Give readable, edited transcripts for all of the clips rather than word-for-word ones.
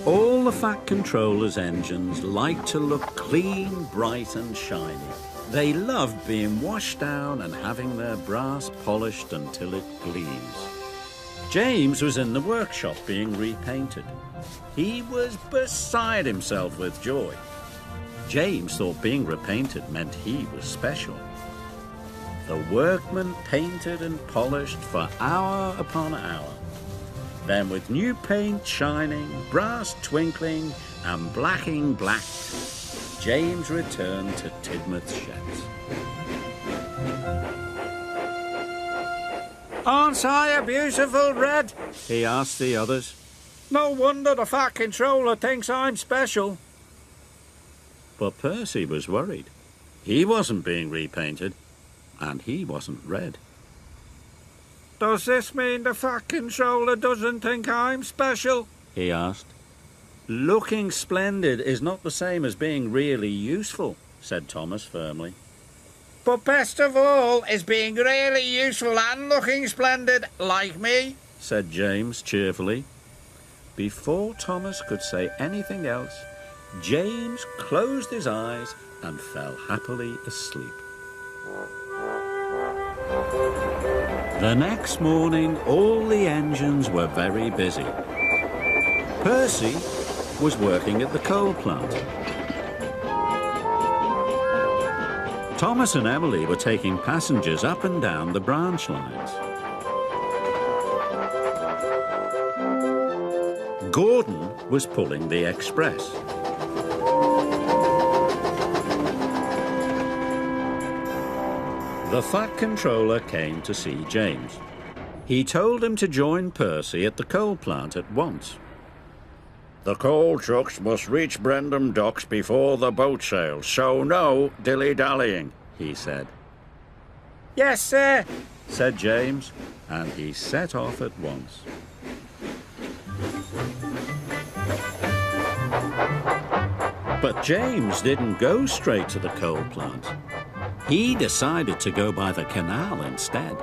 All the Fat Controller's engines like to look clean, bright and shiny. They love being washed down and having their brass polished until it gleams. James was in the workshop being repainted. He was beside himself with joy. James thought being repainted meant he was special. The workmen painted and polished for hour upon hour. Then with new paint shining, brass twinkling and blacking blacked, James returned to Tidmouth's sheds. "Aren't I a beautiful red?" he asked the others. "No wonder the Fat Controller thinks I'm special." But Percy was worried. He wasn't being repainted, and he wasn't red. "Does this mean the Fat Controller doesn't think I'm special?" he asked. "Looking splendid is not the same as being really useful," said Thomas firmly. "But best of all is being really useful and looking splendid, like me," said James cheerfully. Before Thomas could say anything else, James closed his eyes and fell happily asleep. The next morning, all the engines were very busy. Percy was working at the coal plant. Thomas and Emily were taking passengers up and down the branch lines. Gordon was pulling the express. The Fat Controller came to see James. He told him to join Percy at the coal plant at once. "The coal trucks must reach Brendam docks before the boat sails, so no dilly-dallying," he said. "Yes, sir," said James, and he set off at once. But James didn't go straight to the coal plant. He decided to go by the canal instead.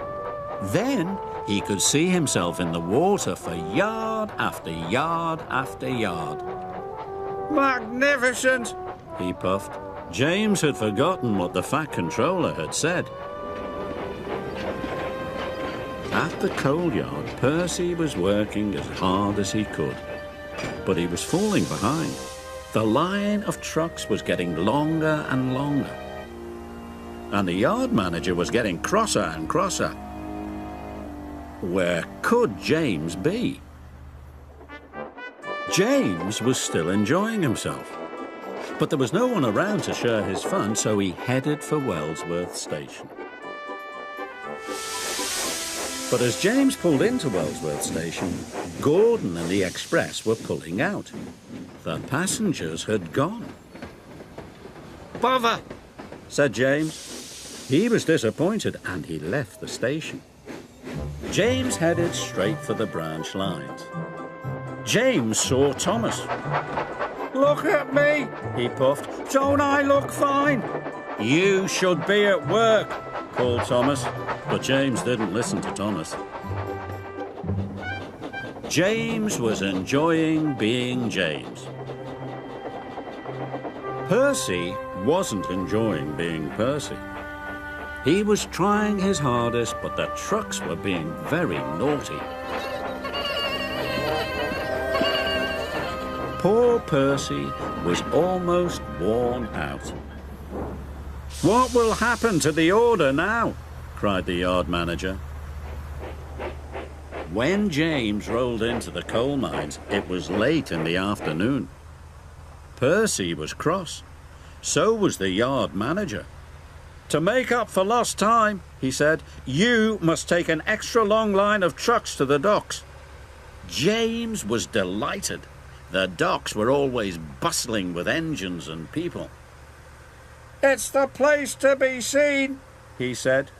Then he could see himself in the water for yard after yard after yard. "Magnificent!" he puffed. James had forgotten what the Fat Controller had said. At the coal yard, Percy was working as hard as he could, but he was falling behind. The line of trucks was getting longer and longer, and the yard manager was getting crosser and crosser. Where could James be? James was still enjoying himself, but there was no one around to share his fun, so he headed for Wellsworth Station. But as James pulled into Wellsworth Station, Gordon and the express were pulling out. The passengers had gone. "Bother!" said James. He was disappointed and he left the station. James headed straight for the branch lines. James saw Thomas. "Look at me," he puffed. "Don't I look fine?" "You should be at work," called Thomas, but James didn't listen to Thomas. James was enjoying being James. Percy wasn't enjoying being Percy. He was trying his hardest, but the trucks were being very naughty. Poor Percy was almost worn out. "What will happen to the order now?" cried the yard manager. When James rolled into the coal mines, it was late in the afternoon. Percy was cross. So was the yard manager. "To make up for lost time," he said, "you must take an extra long line of trucks to the docks." James was delighted. The docks were always bustling with engines and people. "It's the place to be seen," he said.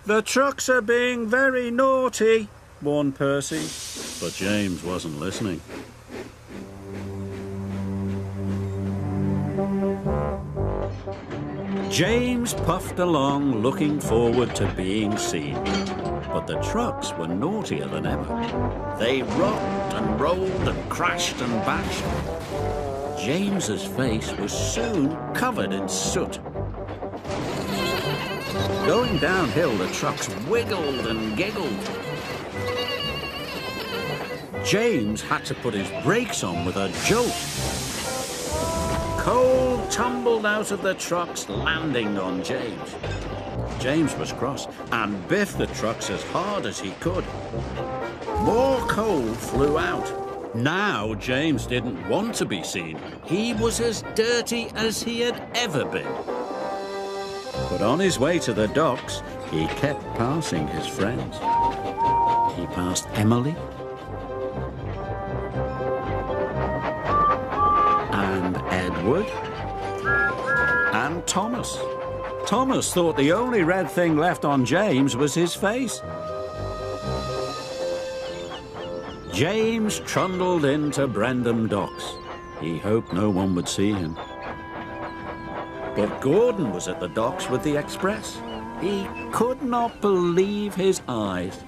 "The trucks are being very naughty," warned Percy, but James wasn't listening. James puffed along, looking forward to being seen. But the trucks were naughtier than ever. They rocked and rolled and crashed and bashed. James's face was soon covered in soot. Going downhill, the trucks wiggled and giggled. James had to put his brakes on with a jolt. Coal tumbled out of the trucks, landing on James. James was cross and biffed the trucks as hard as he could. More coal flew out. Now James didn't want to be seen. He was as dirty as he had ever been. But on his way to the docks, he kept passing his friends. He passed Emily and Edward and Thomas. Thomas thought the only red thing left on James was his face. James trundled into Brendam Docks. He hoped no one would see him. But Gordon was at the docks with the express. He could not believe his eyes.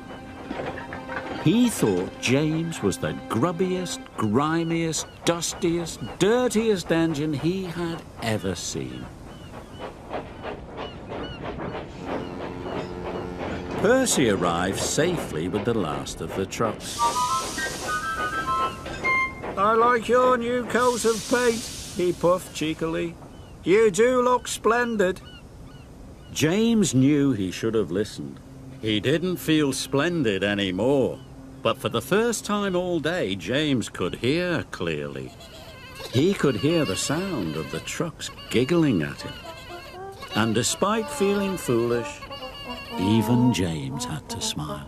He thought James was the grubbiest, grimiest, dustiest, dirtiest engine he had ever seen. Percy arrived safely with the last of the trucks. "I like your new coat of paint," he puffed cheekily. "You do look splendid." James knew he should have listened. He didn't feel splendid anymore. But for the first time all day, James could hear clearly. He could hear the sound of the trucks giggling at him. And despite feeling foolish, even James had to smile.